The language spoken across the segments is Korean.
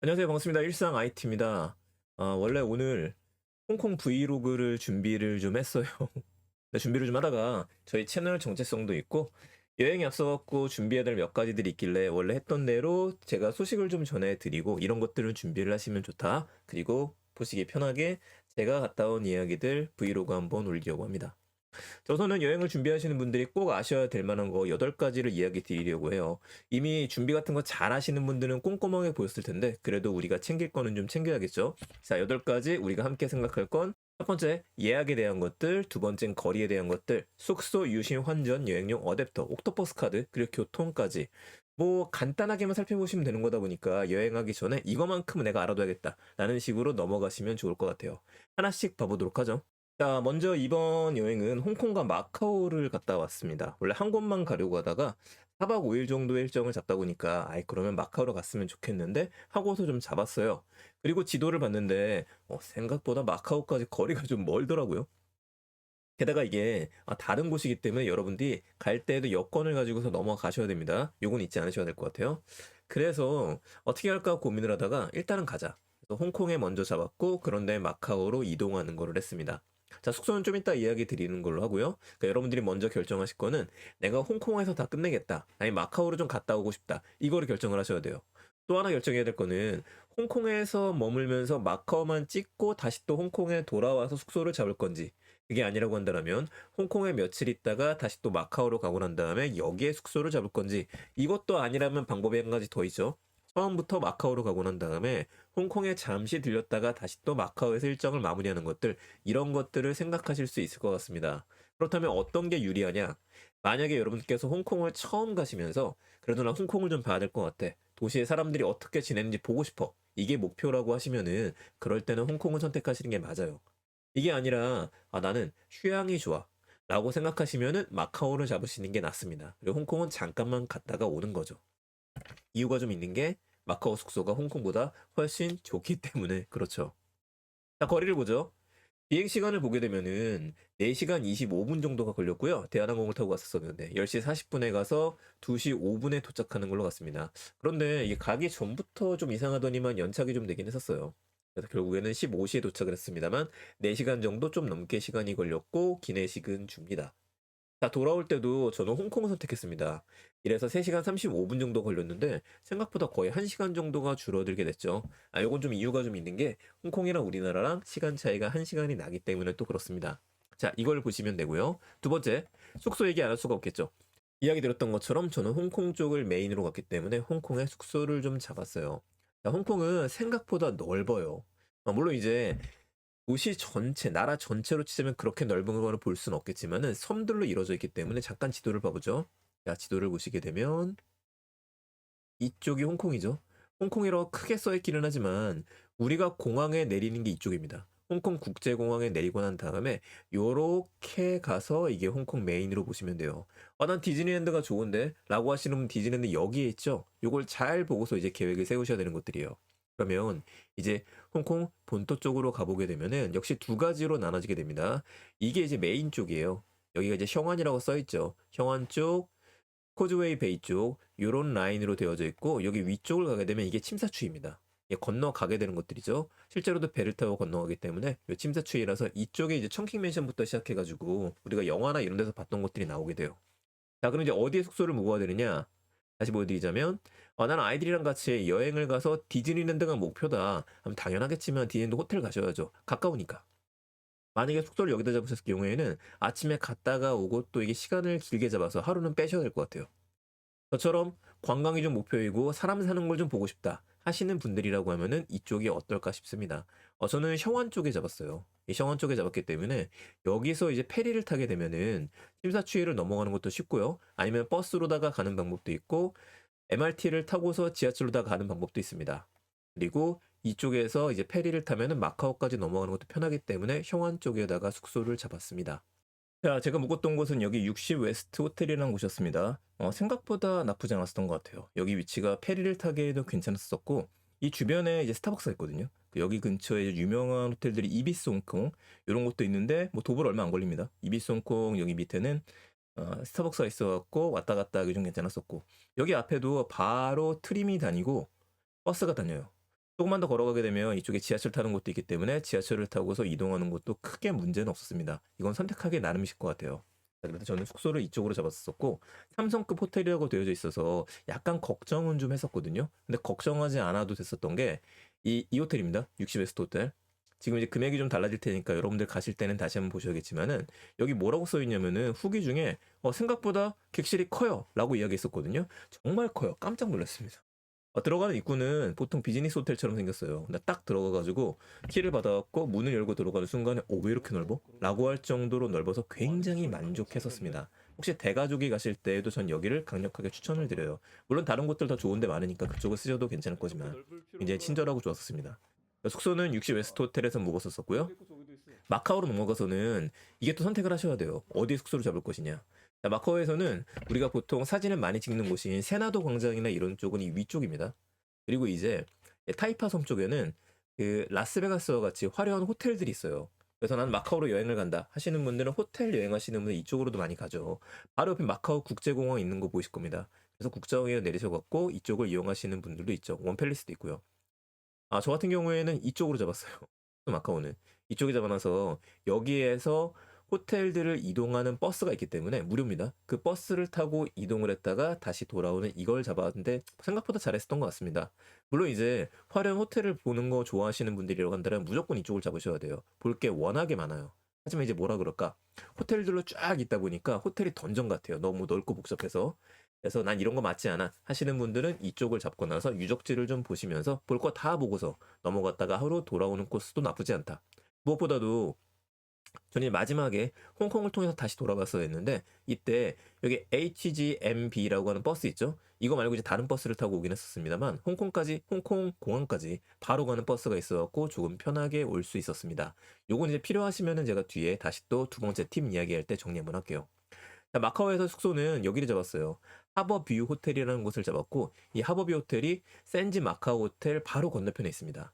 안녕하세요. 반갑습니다. 일상 IT입니다. 원래 오늘 홍콩 브이로그를 준비를 좀 했어요. 네, 준비를 좀 하다가 저희 채널 정체성도 있고 여행에 앞서갖고 준비해야 될 몇 가지들이 있길래 원래 했던 대로 제가 소식을 좀 전해드리고 이런 것들을 준비를 하시면 좋다. 그리고 보시기 편하게 제가 갔다 온 이야기들 브이로그 한번 올리려고 합니다. 우선은 여행을 준비하시는 분들이 꼭 아셔야 될 만한 거 8가지를 이야기 드리려고 해요. 이미 준비 같은 거 잘 하시는 분들은 꼼꼼하게 보였을 텐데 그래도 우리가 챙길 거는 좀 챙겨야겠죠. 자, 8가지 우리가 함께 생각할 건 첫 번째, 예약에 대한 것들, 두 번째는 거리에 대한 것들, 숙소, 유심, 환전, 여행용 어댑터, 옥토퍼스 카드, 그리고 교통까지. 뭐 간단하게만 살펴보시면 되는 거다 보니까 여행하기 전에 이거만큼은 내가 알아둬야겠다 라는 식으로 넘어가시면 좋을 것 같아요. 하나씩 봐보도록 하죠. 자, 먼저 이번 여행은 홍콩과 마카오를 갔다 왔습니다. 원래 한 곳만 가려고 하다가 4박 5일 정도의 일정을 잡다 보니까 아이 그러면 마카오로 갔으면 좋겠는데 하고서 좀 잡았어요. 그리고 지도를 봤는데 생각보다 마카오까지 거리가 좀 멀더라고요. 게다가 이게 다른 곳이기 때문에 여러분들이 갈 때에도 여권을 가지고서 넘어가셔야 됩니다. 요건 잊지 않으셔야 될 것 같아요. 그래서 어떻게 할까 고민을 하다가 일단은 가자. 그래서 홍콩에 먼저 잡았고 그런데 마카오로 이동하는 거를 했습니다. 자, 숙소는 좀 이따 이야기 드리는 걸로 하고요. 그러니까 여러분들이 먼저 결정하실 거는 내가 홍콩에서 다 끝내겠다. 아니 마카오로 좀 갔다 오고 싶다. 이거를 결정을 하셔야 돼요. 또 하나 결정해야 될 거는 홍콩에서 머물면서 마카오만 찍고 다시 또 홍콩에 돌아와서 숙소를 잡을 건지, 그게 아니라고 한다면 홍콩에 며칠 있다가 다시 또 마카오로 가고 난 다음에 여기에 숙소를 잡을 건지, 이것도 아니라면 방법이 한 가지 더 있죠. 처음부터 마카오로 가고 난 다음에 홍콩에 잠시 들렸다가 다시 또 마카오에서 일정을 마무리하는 것들, 이런 것들을 생각하실 수 있을 것 같습니다. 그렇다면 어떤 게 유리하냐? 만약에 여러분께서 홍콩을 처음 가시면서 그래도 나 홍콩을 좀 봐야 될 것 같아. 도시의 사람들이 어떻게 지내는지 보고 싶어. 이게 목표라고 하시면은 그럴 때는 홍콩을 선택하시는 게 맞아요. 이게 아니라 나는 휴양이 좋아 라고 생각하시면은 마카오를 잡으시는 게 낫습니다. 그리고 홍콩은 잠깐만 갔다가 오는 거죠. 이유가 좀 있는 게 마카오 숙소가 홍콩보다 훨씬 좋기 때문에 그렇죠. 자, 거리를 보죠. 비행 시간을 보게 되면은 4시간 25분 정도가 걸렸고요. 대한항공을 타고 갔었었는데 10시 40분에 가서 2시 5분에 도착하는 걸로 갔습니다. 그런데 이게 가기 전부터 좀 이상하더니만 연착이 좀 되긴 했었어요. 그래서 결국에는 15시에 도착을 했습니다만 4시간 정도 좀 넘게 시간이 걸렸고 기내식은 줍니다. 자, 돌아올 때도 저는 홍콩을 선택했습니다. 이래서 3시간 35분 정도 걸렸는데 생각보다 거의 1시간 정도가 줄어들게 됐죠. 요건 좀 이유가 좀 있는 게 홍콩이랑 우리나라랑 시간 차이가 1시간이 나기 때문에 또 그렇습니다. 자, 이걸 보시면 되고요. 두 번째, 숙소 얘기 안 할 수가 없겠죠. 이야기 드렸던 것처럼 저는 홍콩 쪽을 메인으로 갔기 때문에 홍콩에 숙소를 좀 잡았어요. 자, 홍콩은 생각보다 넓어요. 물론 이제 도시 전체, 나라 전체로 치자면 그렇게 넓은 거를 볼 수는 없겠지만은 섬들로 이루어져 있기 때문에 잠깐 지도를 봐보죠. 자, 지도를 보시게 되면 이쪽이 홍콩이죠. 홍콩이라고 크게 써있기는 하지만 우리가 공항에 내리는 게 이쪽입니다. 홍콩 국제공항에 내리고 난 다음에 요렇게 가서 이게 홍콩 메인으로 보시면 돼요. 난 디즈니랜드가 좋은데 라고 하시는 분, 디즈니랜드 여기에 있죠. 요걸 잘 보고서 이제 계획을 세우셔야 되는 것들이에요. 그러면 이제 홍콩 본토 쪽으로 가보게 되면은 역시 두 가지로 나눠지게 됩니다. 이게 이제 메인 쪽이에요. 여기가 이제 형안이라고 써있죠. 형안 쪽, 코즈웨이 베이 쪽 요런 라인으로 되어져 있고, 여기 위쪽을 가게 되면 이게 침사추이입니다. 이게 건너가게 되는 것들이죠. 실제로도 배를 타고 건너가기 때문에 요 침사추이라서 이쪽에 이제 청킹 맨션부터 시작해가지고 우리가 영화나 이런 데서 봤던 것들이 나오게 돼요. 자, 그럼 이제 어디에 숙소를 묵어야 되느냐? 다시 보여드리자면, 나는 아이들이랑 같이 여행을 가서 디즈니랜드가 목표다 하면 당연하겠지만 디즈니랜드 호텔 가셔야죠. 가까우니까. 만약에 숙소를 여기다 잡으셨을 경우에는 아침에 갔다가 오고 또 이게 시간을 길게 잡아서 하루는 빼셔야 될 것 같아요. 저처럼 관광이 좀 목표이고 사람 사는 걸 좀 보고 싶다 하시는 분들이라고 하면은 이쪽이 어떨까 싶습니다. 저는 셔완 쪽에 잡았어요. 이 셔완 쪽에 잡았기 때문에 여기서 이제 페리를 타게 되면은 심사추이를 넘어가는 것도 쉽고요. 아니면 버스로다가 가는 방법도 있고 MRT를 타고서 지하철로다가 가는 방법도 있습니다. 그리고 이쪽에서 이제 페리를 타면은 마카오까지 넘어가는 것도 편하기 때문에 셔완 쪽에다가 숙소를 잡았습니다. 자, 제가 묵었던 곳은 여기 60 웨스트 호텔이라는 곳이었습니다. 생각보다 나쁘지 않았던 것 같아요. 여기 위치가 페리를 타기에도 괜찮았었고, 이 주변에 이제 스타벅스가 있거든요. 여기 근처에 이제 유명한 호텔들이 이비스 홍콩 이런 것도 있는데 뭐 도보로 얼마 안 걸립니다. 이비스 홍콩 여기 밑에는 스타벅스가 있어갖고 왔다 갔다 하기 좀 괜찮았었고, 여기 앞에도 바로 트림이 다니고 버스가 다녀요. 조금만 더 걸어가게 되면 이쪽에 지하철 타는 곳도 있기 때문에 지하철을 타고서 이동하는 것도 크게 문제는 없었습니다. 이건 선택하기 나름이실 것 같아요. 자, 그래서 저는 숙소를 이쪽으로 잡았었고, 삼성급 호텔이라고 되어져 있어서 약간 걱정은 좀 했었거든요. 근데 걱정하지 않아도 됐었던 게 이 호텔입니다. 60웨스트 호텔. 지금 이제 금액이 좀 달라질 테니까 여러분들 가실 때는 다시 한번 보셔야겠지만은, 여기 뭐라고 써 있냐면은 후기 중에 생각보다 객실이 커요 라고 이야기했었거든요. 정말 커요. 깜짝 놀랐습니다. 들어가는 입구는 보통 비즈니스 호텔처럼 생겼어요. 근데 딱 들어가가지고 키를 받아갖고 문을 열고 들어가는 순간에 왜 이렇게 넓어? 라고 할 정도로 넓어서 굉장히 만족했었습니다. 혹시 대가족이 가실 때에도 전 여기를 강력하게 추천을 드려요. 물론 다른 곳들 더 좋은 데 많으니까 그쪽을 쓰셔도 괜찮을 거지만 굉장히 친절하고 좋았었습니다. 숙소는 60 웨스트 호텔에서 묵었었고요. 마카오로 넘어가서는 이게 또 선택을 하셔야 돼요. 어디 숙소를 잡을 것이냐. 자, 마카오에서는 우리가 보통 사진을 많이 찍는 곳인 세나도 광장이나 이런 쪽은 이 위쪽입니다. 그리고 이제 타이파 섬 쪽에는 그 라스베가스와 같이 화려한 호텔들이 있어요. 그래서 나는 마카오로 여행을 간다 하시는 분들은 호텔 여행하시는 분들 이쪽으로도 많이 가죠. 바로 옆에 마카오 국제공항 있는 거 보이실 겁니다. 그래서 국제공항에 내리셔갖고 이쪽을 이용하시는 분들도 있죠. 원팰리스도 있고요. 저 같은 경우에는 이쪽으로 잡았어요. 마카오는. 이쪽에 잡아놔서 여기에서 호텔들을 이동하는 버스가 있기 때문에 무료입니다. 그 버스를 타고 이동을 했다가 다시 돌아오는 이걸 잡았는데 생각보다 잘했었던 것 같습니다. 물론 이제 화려한 호텔을 보는 거 좋아하시는 분들이라고 한다면 무조건 이쪽을 잡으셔야 돼요. 볼 게 워낙에 많아요. 하지만 이제 뭐라 그럴까? 호텔들로 쫙 있다 보니까 호텔이 던전 같아요. 너무 넓고 복잡해서. 그래서 난 이런 거 맞지 않아 하시는 분들은 이쪽을 잡고 나서 유적지를 좀 보시면서 볼 거 다 보고서 넘어갔다가 하루 돌아오는 코스도 나쁘지 않다. 무엇보다도 저는 마지막에 홍콩을 통해서 다시 돌아갔어야 했는데 이때 여기 HGMB라고 하는 버스 있죠? 이거 말고 이제 다른 버스를 타고 오긴 했었습니다만 홍콩 공항까지 바로 가는 버스가 있어갖고 조금 편하게 올 수 있었습니다. 요건 이제 필요하시면은 제가 뒤에 다시 또 두 번째 팀 이야기할 때 정리 한번 할게요. 자, 마카오에서 숙소는 여기를 잡았어요. 하버뷰 호텔이라는 곳을 잡았고 이 하버뷰 호텔이 센지 마카오 호텔 바로 건너편에 있습니다.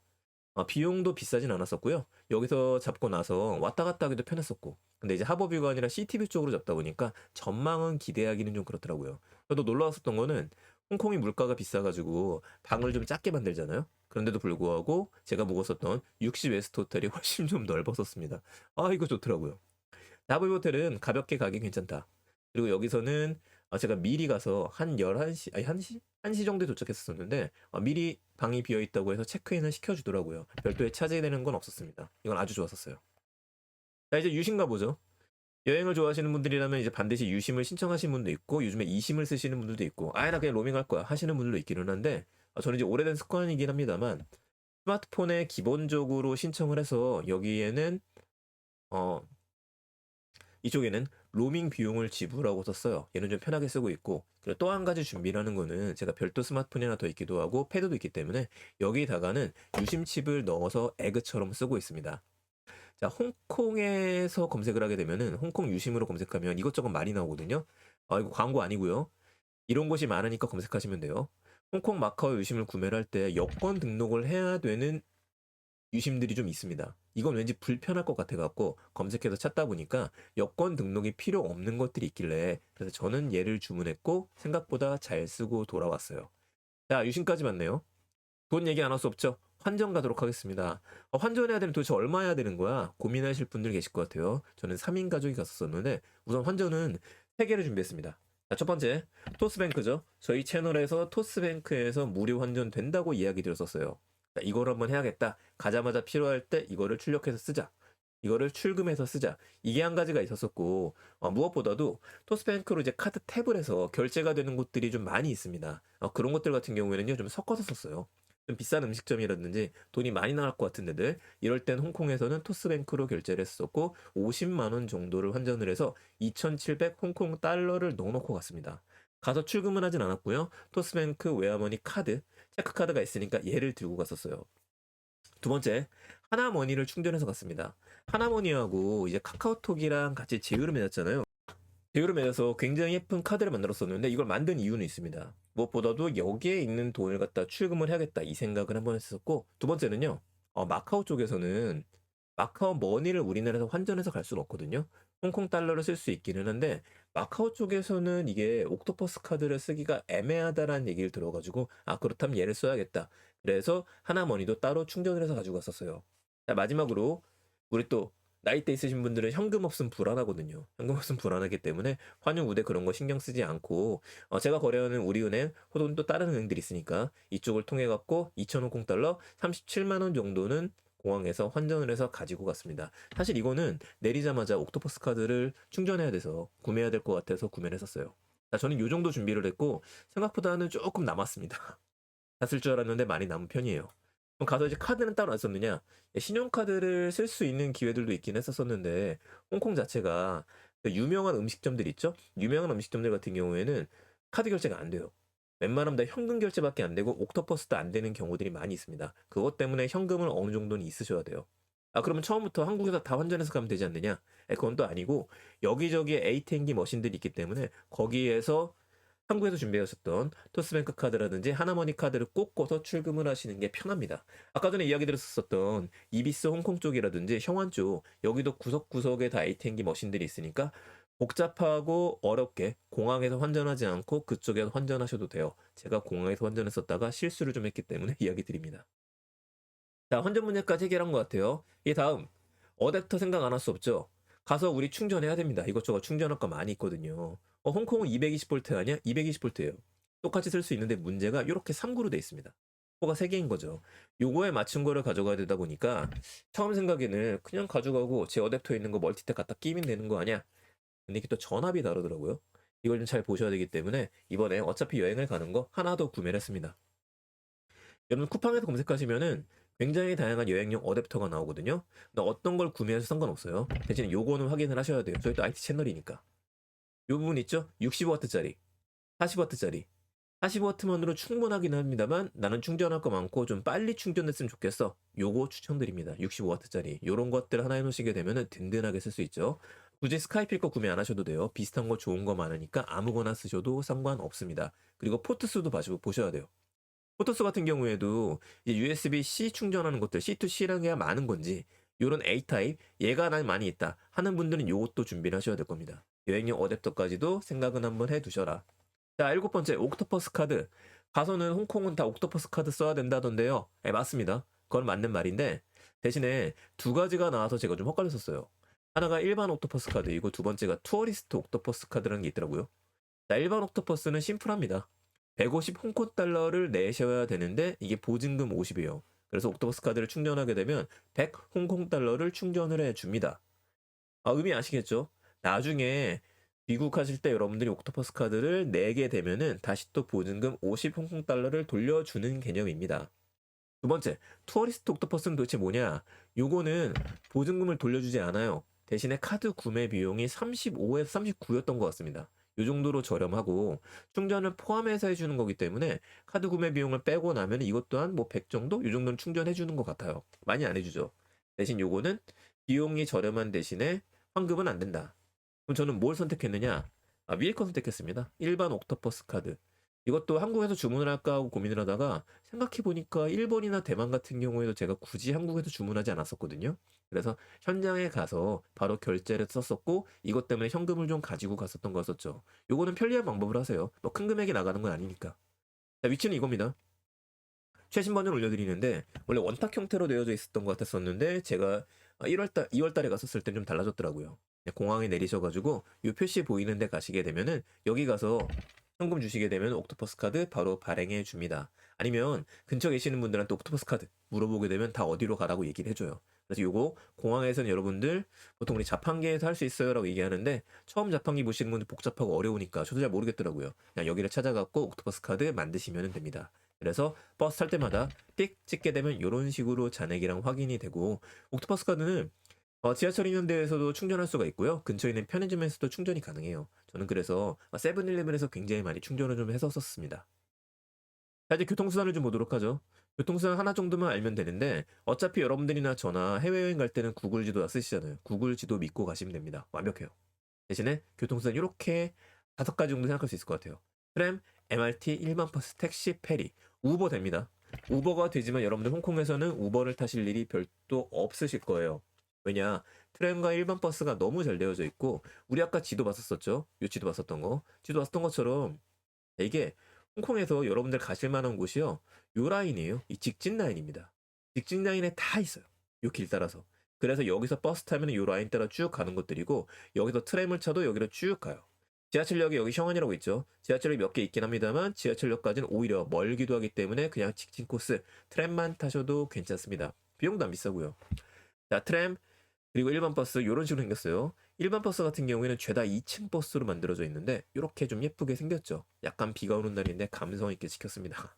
비용도 비싸진 않았었고요. 여기서 잡고 나서 왔다 갔다 하기도 편했었고. 근데 이제 하버뷰가 아니라 시티뷰 쪽으로 잡다 보니까 전망은 기대하기는 좀 그렇더라고요. 저도 놀러 왔었던 거는 홍콩이 물가가 비싸가지고 방을 좀 작게 만들잖아요. 그런데도 불구하고 제가 묵었었던 60 웨스트 호텔이 훨씬 좀 넓었었습니다. 이거 좋더라고요. 하버뷰 호텔은 가볍게 가기 괜찮다. 그리고 여기서는 제가 미리 가서 한 11시, 아니 1시? 1시 정도에 도착했었는데 미리 방이 비어 있다고 해서 체크인을 시켜주더라고요. 별도의 차지되는 건 없었습니다. 이건 아주 좋았었어요. 자, 이제 유심 가보죠. 여행을 좋아하시는 분들이라면 이제 반드시 유심을 신청하시는 분도 있고 요즘에 이심을 쓰시는 분들도 있고 나 그냥 로밍할 거야 하시는 분들도 있기는 한데 저는 이제 오래된 습관이긴 합니다만 스마트폰에 기본적으로 신청을 해서 여기에는 어, 이쪽에는 로밍 비용을 지불하고 썼어요. 얘는 좀 편하게 쓰고 있고 그리고 또 한 가지 준비라는 거는 제가 별도 스마트폰이 하나 더 있기도 하고 패드도 있기 때문에 여기다가는 유심칩을 넣어서 에그처럼 쓰고 있습니다. 자, 홍콩에서 검색을 하게 되면은 홍콩 유심으로 검색하면 이것저것 많이 나오거든요. 이거 광고 아니고요. 이런 곳이 많으니까 검색하시면 돼요. 홍콩 마카오 유심을 구매를 할 때 여권 등록을 해야 되는 유심들이 좀 있습니다. 이건 왠지 불편할 것 같아갖고 검색해서 찾다 보니까 여권 등록이 필요 없는 것들이 있길래 그래서 저는 얘를 주문했고 생각보다 잘 쓰고 돌아왔어요. 자, 유심까지 맞네요. 돈 얘기 안 할 수 없죠? 환전 가도록 하겠습니다. 환전해야 되면 도대체 얼마 해야 되는 거야? 고민하실 분들 계실 것 같아요. 저는 3인 가족이 갔었는데 우선 환전은 3개를 준비했습니다. 자, 첫 번째, 토스뱅크죠. 저희 채널에서 토스뱅크에서 무료 환전 된다고 이야기 드렸었어요. 자, 이걸 한번 해야겠다. 가자마자 필요할 때 이거를 출력해서 쓰자. 이거를 출금해서 쓰자. 이게 한 가지가 있었었고 무엇보다도 토스뱅크로 이제 카드 탭을 해서 결제가 되는 곳들이 좀 많이 있습니다. 그런 것들 같은 경우에는요 좀 섞어서 썼어요. 좀 비싼 음식점이라든지 돈이 많이 나갈 것 같은 데들 이럴 땐 홍콩에서는 토스뱅크로 결제를 했었고 50만 원 정도를 환전을 해서 2,700 홍콩 달러를 넣어놓고 갔습니다. 가서 출금은 하진 않았고요. 토스뱅크 웨어머니 카드, 체크카드가 있으니까 얘를 들고 갔었어요. 두 번째, 하나머니를 충전해서 갔습니다. 하나머니하고 이제 카카오톡이랑 같이 제휴를 맺었잖아요. 제휴를 맺어서 굉장히 예쁜 카드를 만들었었는데 이걸 만든 이유는 있습니다. 무엇보다도 여기에 있는 돈을 갖다 출금을 해야겠다 이 생각을 한번 했었고 두 번째는요. 마카오 쪽에서는 마카오 머니를 우리나라에서 환전해서 갈 수는 없거든요. 홍콩 달러를 쓸 수 있기는 한데 마카오 쪽에서는 이게 옥토퍼스 카드를 쓰기가 애매하다라는 얘기를 들어가지고 그렇다면 얘를 써야겠다. 그래서 하나머니도 따로 충전을 해서 가지고 갔었어요. 자, 마지막으로 우리 또 나이대 있으신 분들은 현금 없으면 불안하거든요. 현금 없으면 불안하기 때문에 환율 우대 그런 거 신경 쓰지 않고 제가 거래하는 우리은행 혹은 또 다른 은행들이 있으니까 이쪽을 통해 갖고 2,050달러 37만 원 정도는 공항에서 환전을 해서 가지고 갔습니다. 사실 이거는 내리자마자 옥토퍼스 카드를 충전해야 돼서 구매해야 될 것 같아서 구매를 했었어요. 자, 저는 요 정도 준비를 했고 생각보다는 조금 남았습니다. 다 쓸 줄 알았는데 많이 남은 편이에요. 그럼 가서 이제 카드는 따로 안 썼느냐? 신용카드를 쓸 수 있는 기회들도 있긴 했었었는데 홍콩 자체가 그 유명한 음식점들 있죠? 유명한 음식점들 같은 경우에는 카드 결제가 안 돼요. 웬만하면 다 현금 결제밖에 안 되고 옥토퍼스도 안 되는 경우들이 많이 있습니다. 그것 때문에 현금을 어느 정도는 있으셔야 돼요. 아, 그러면 처음부터 한국에서 다 환전해서 가면 되지 않느냐? 그건 또 아니고 여기저기에 ATM기 머신들이 있기 때문에 거기에서 한국에서 준비하셨던 토스뱅크 카드라든지 하나머니 카드를 꽂고서 출금을 하시는 게 편합니다. 아까 전에 이야기 드렸었던 이비스 홍콩 쪽이라든지 형완 쪽 여기도 구석구석에 다 ATM기 머신들이 있으니까 복잡하고 어렵게 공항에서 환전하지 않고 그쪽에서 환전하셔도 돼요. 제가 공항에서 환전했었다가 실수를 좀 했기 때문에 이야기 드립니다. 자, 환전 문제까지 해결한 것 같아요. 이 다음 어댑터 생각 안 할 수 없죠? 가서 우리 충전해야 됩니다. 이것저것 충전할 거 많이 있거든요. 홍콩은 220V 아니야? 220V예요. 똑같이 쓸 수 있는데 문제가 이렇게 3구로 돼 있습니다. 포가 3개인 거죠. 요거에 맞춘 거를 가져가야 되다 보니까 처음 생각에는 그냥 가져가고 제 어댑터에 있는 거 멀티탭 갖다 끼면 되는 거 아니야? 근데 이게 또 전압이 다르더라고요. 이걸 좀 잘 보셔야 되기 때문에 이번에 어차피 여행을 가는 거 하나 더 구매를 했습니다. 여러분 쿠팡에서 검색하시면은 굉장히 다양한 여행용 어댑터가 나오거든요. 근데 어떤 걸 구매해서 상관없어요. 대신 요거는 확인을 하셔야 돼요. 저희 또 IT 채널이니까. 요 부분 있죠? 65W짜리, 40W짜리. 40W만으로 충분하긴 합니다만 나는 충전할 거 많고 좀 빨리 충전했으면 좋겠어. 요거 추천드립니다. 65W짜리. 요런 것들 하나 해놓으시게 되면은 든든하게 쓸 수 있죠. 굳이 스카이필 거 구매 안 하셔도 돼요. 비슷한 거 좋은 거 많으니까 아무거나 쓰셔도 상관없습니다. 그리고 포트 수도 보셔야 돼요. 포토스 같은 경우에도 이제 USB-C 충전하는 것들 C2C랑 해야 많은 건지 요런 A 타입 얘가 난 많이 있다 하는 분들은 요것도 준비를 하셔야 될 겁니다. 여행용 어댑터까지도 생각은 한번 해두셔라. 자, 7번째 옥토퍼스 카드. 가서는 홍콩은 다 옥토퍼스 카드 써야 된다던데요. 맞습니다. 그건 맞는 말인데 대신에 두 가지가 나와서 제가 좀 헛갈렸었어요. 하나가 일반 옥토퍼스 카드이고 두 번째가 투어리스트 옥토퍼스 카드라는 게 있더라고요. 자, 일반 옥토퍼스는 심플합니다. 150 홍콩 달러를 내셔야 되는데 이게 보증금 50이에요. 그래서 옥토퍼스 카드를 충전하게 되면 100 홍콩 달러를 충전을 해줍니다. 아, 의미 아시겠죠? 나중에 귀국하실 때 여러분들이 옥토퍼스 카드를 내게 되면은 다시 또 보증금 50 홍콩 달러를 돌려주는 개념입니다. 두 번째, 투어리스트 옥토퍼스는 도대체 뭐냐? 요거는 보증금을 돌려주지 않아요. 대신에 카드 구매 비용이 35에서 39였던 것 같습니다. 요 정도로 저렴하고 충전을 포함해서 해주는 거기 때문에 카드 구매 비용을 빼고 나면 이것 또한 뭐 100 정도? 요 정도는 충전해 주는 것 같아요. 많이 안 해주죠. 대신 요거는 비용이 저렴한 대신에 환급은 안 된다. 그럼 저는 뭘 선택했느냐? 아, 위에 거 선택했습니다. 일반 옥토퍼스 카드. 이것도 한국에서 주문을 할까 하고 고민을 하다가 생각해보니까 일본이나 대만 같은 경우에도 제가 굳이 한국에서 주문하지 않았었거든요. 그래서 현장에 가서 바로 결제를 썼었고 이것 때문에 현금을 좀 가지고 갔었던 거였었죠. 요거는 편리한 방법을 하세요. 뭐 큰 금액이 나가는 건 아니니까. 자, 위치는 이겁니다. 최신 버전 올려드리는데 원래 원탁 형태로 되어져 있었던 것 같았었는데 제가 1월달, 2월달에 갔었을 땐 좀 달라졌더라고요. 공항에 내리셔가지고 이 표시 보이는 데 가시게 되면은 여기 가서 현금 주시게 되면 옥토퍼스 카드 바로 발행해 줍니다. 아니면 근처 계시는 분들한테 옥토퍼스 카드 물어보게 되면 다 어디로 가라고 얘기를 해줘요. 그래서 요거 공항에서는 여러분들 보통 우리 자판기에서 할 수 있어요 라고 얘기하는데 처음 자판기 보시는 분들 복잡하고 어려우니까 저도 잘 모르겠더라고요. 그냥 여기를 찾아갖고 옥토퍼스 카드 만드시면 됩니다. 그래서 버스 탈 때마다 띡 찍게 되면 이런 식으로 잔액이랑 확인이 되고 옥토퍼스 카드는 지하철 있는데에서도 충전할 수가 있고요. 근처에 있는 편의점에서도 충전이 가능해요. 저는 그래서 세븐일레븐에서 굉장히 많이 충전을 좀 해서 썼습니다. 자, 이제 교통수단을 좀 보도록 하죠. 교통수단 하나 정도만 알면 되는데 어차피 여러분들이나 저나 해외여행 갈 때는 구글 지도 다 쓰시잖아요. 구글 지도 믿고 가시면 됩니다. 완벽해요. 대신에 교통수단 이렇게 5가지 정도 생각할 수 있을 것 같아요. 트램, MRT, 일반 버스, 택시, 페리, 우버 됩니다. 우버가 되지만 여러분들 홍콩에서는 우버를 타실 일이 별도 없으실 거예요. 왜냐? 트램과 일반 버스가 너무 잘 되어져 있고 우리 아까 지도 봤었었죠? 요 지도 봤었던 거. 지도 봤었던 것처럼 이게 홍콩에서 여러분들 가실 만한 곳이요. 요 라인이에요. 이 직진 라인입니다. 직진 라인에 다 있어요. 요 길 따라서. 그래서 여기서 버스 타면 요 라인 따라 쭉 가는 것들이고 여기서 트램을 차도 여기로 쭉 가요. 지하철역이 여기 셔먼이라고 있죠. 지하철역이 몇 개 있긴 합니다만 지하철역까지는 오히려 멀기도 하기 때문에 그냥 직진 코스 트램만 타셔도 괜찮습니다. 비용도 안 비싸고요. 자, 트램 그리고 일반 버스 이런 식으로 생겼어요. 일반 버스 같은 경우에는 죄다 2층 버스로 만들어져 있는데 이렇게 좀 예쁘게 생겼죠. 약간 비가 오는 날인데 감성 있게 시켰습니다.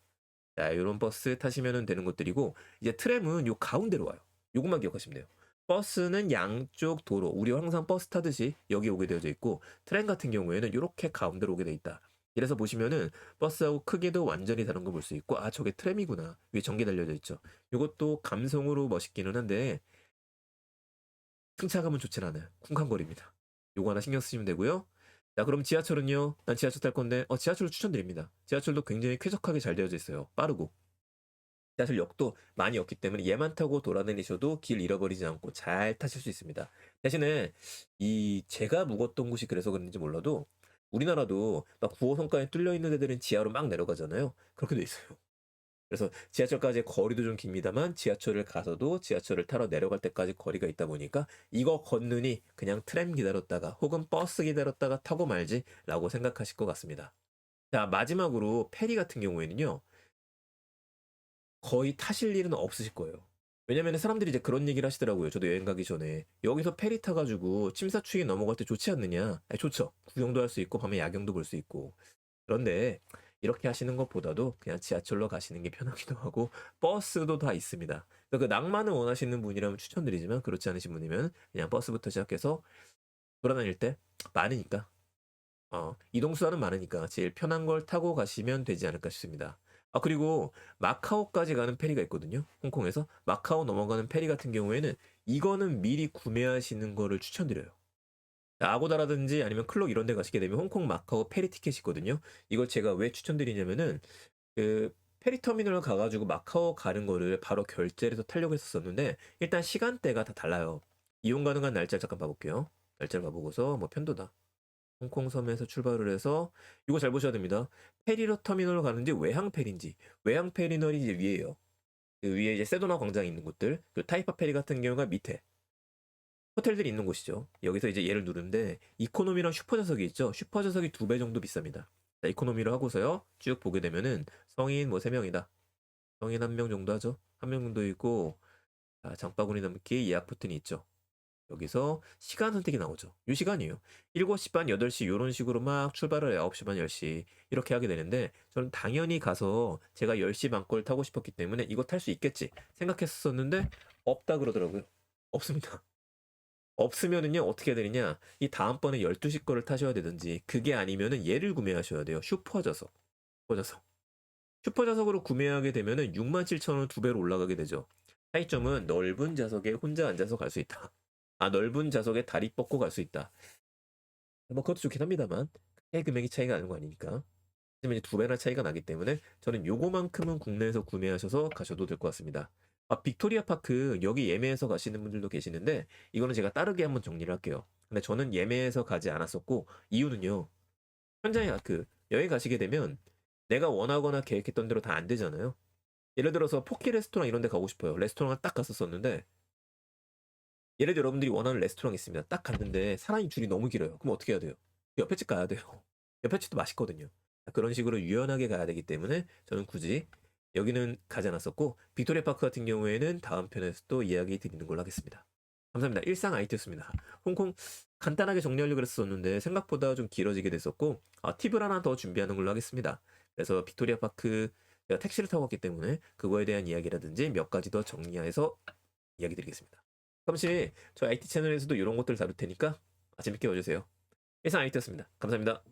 자, 이런 버스 타시면 되는 것들이고 이제 트램은 요 가운데로 와요. 요것만 기억하시면 돼요. 버스는 양쪽 도로, 우리 항상 버스 타듯이 여기 오게 되어져 있고 트램 같은 경우에는 이렇게 가운데로 오게 돼 있다. 이래서 보시면은 버스하고 크기도 완전히 다른 거 볼 수 있고 아 저게 트램이구나. 위에 전기 달려져 있죠. 이것도 감성으로 멋있기는 한데 승차감은 좋진 않아요. 쿵쾅거립니다. 요거 하나 신경 쓰시면 되고요. 자, 그럼 지하철은요? 난 지하철 탈 건데, 지하철을 추천드립니다. 지하철도 굉장히 쾌적하게 잘 되어져 있어요. 빠르고. 지하철역도 많이 없기 때문에 얘만 타고 돌아다니셔도 길 잃어버리지 않고 잘 타실 수 있습니다. 대신에 이 제가 묵었던 곳이 그래서 그런지 몰라도 우리나라도 막 9호선까지 뚫려 있는 데들은 지하로 막 내려가잖아요. 그렇게 돼 있어요. 그래서 지하철까지의 거리도 좀 깁니다만 지하철을 가서도 지하철을 타러 내려갈 때까지 거리가 있다 보니까 이거 걷느니 그냥 트램 기다렸다가 혹은 버스 기다렸다가 타고 말지라고 생각하실 것 같습니다. 자, 마지막으로 페리 같은 경우에는요. 거의 타실 일은 없으실 거예요. 왜냐면 사람들이 이제 그런 얘기를 하시더라고요. 저도 여행 가기 전에. 여기서 페리 타가지고 침사추이 넘어갈 때 좋지 않느냐? 아니, 좋죠. 구경도 할 수 있고 밤에 야경도 볼 수 있고. 그런데 이렇게 하시는 것보다도 그냥 지하철로 가시는 게 편하기도 하고 버스도 다 있습니다. 그러니까 그 낭만을 원하시는 분이라면 추천드리지만 그렇지 않으신 분이면 그냥 버스부터 시작해서 돌아다닐 때 많으니까 이동 수단은 많으니까 제일 편한 걸 타고 가시면 되지 않을까 싶습니다. 아 그리고 마카오까지 가는 페리가 있거든요. 홍콩에서 마카오 넘어가는 페리 같은 경우에는 이거는 미리 구매하시는 거를 추천드려요. 아고다라든지 아니면 클록 이런 데 가시게 되면 홍콩 마카오 페리 티켓이 있거든요. 이걸 제가 왜 추천드리냐면은 그 페리 터미널 가가지고 마카오 가는 거를 바로 결제를 해서 타려고 했었는데 일단 시간대가 다 달라요. 이용 가능한 날짜 잠깐 봐볼게요. 날짜를 봐보고서 뭐 편도다. 홍콩 섬에서 출발을 해서 이거 잘 보셔야 됩니다. 페리로 터미널로 가는지 외항 페리인지 외항 페리널이 이제 위에요. 그 위에 이제 세도나 광장이 있는 곳들 그 타이파 페리 같은 경우가 밑에 호텔들이 있는 곳이죠. 여기서 이제 얘를 누르는데 이코노미랑 슈퍼 좌석이 있죠. 슈퍼 좌석이 2배 정도 비쌉니다. 자, 이코노미로 하고서요. 쭉 보게 되면은 성인 뭐 3명이다. 성인 1명 정도 하죠. 1명 정도 있고 장바구니 넘기 예약 버튼이 있죠. 여기서 시간 선택이 나오죠. 이 시간이에요. 7시 반, 8시 이런 식으로 막 출발을 9시 반, 10시 이렇게 하게 되는데 저는 당연히 가서 제가 10시 반 걸 타고 싶었기 때문에 이거 탈 수 있겠지 생각했었는데 없다 그러더라고요. 없습니다. 없으면은요 어떻게 해야 되느냐 이 다음번에 12시 거를 타셔야 되든지 그게 아니면은 얘를 구매하셔야 돼요. 슈퍼좌석. 슈퍼좌석. 슈퍼좌석으로 구매하게 되면은 67,000원 2배로 올라가게 되죠. 차이점은 넓은 좌석에 혼자 앉아서 갈 수 있다. 넓은 좌석에 다리 뻗고 갈 수 있다. 뭐 그것도 좋긴 합니다만 크게 금액이 차이가 나는 거 아니니까. 하지만 이제 2배나 차이가 나기 때문에 저는 요거만큼은 국내에서 구매하셔서 가셔도 될 것 같습니다. 빅토리아 파크 여기 예매해서 가시는 분들도 계시는데 이거는 제가 따르게 한번 정리를 할게요. 근데 저는 예매해서 가지 않았었고 이유는요. 현장에 여행 가시게 되면 내가 원하거나 계획했던 대로 다 안 되잖아요. 예를 들어서 포키 레스토랑 이런 데 가고 싶어요. 레스토랑을 딱 갔었었는데 예를 들어 여러분들이 원하는 레스토랑이 있습니다. 딱 갔는데 사람이 줄이 너무 길어요. 그럼 어떻게 해야 돼요? 옆에 집 가야 돼요. 옆에 집도 맛있거든요. 그런 식으로 유연하게 가야 되기 때문에 저는 굳이 여기는 가지 않았었고 빅토리아 파크 같은 경우에는 다음 편에서 또 이야기 드리는 걸로 하겠습니다. 감사합니다. 일상 IT였습니다. 홍콩 간단하게 정리하려고 그랬었는데 생각보다 좀 길어지게 됐었고 팁을 하나 더 준비하는 걸로 하겠습니다. 그래서 빅토리아 파크 제가 택시를 타고 갔기 때문에 그거에 대한 이야기라든지 몇 가지 더 정리해서 이야기 드리겠습니다. 잠시 저희 IT 채널에서도 이런 것들 다룰 테니까 재밌게 봐주세요. 일상 IT였습니다. 감사합니다.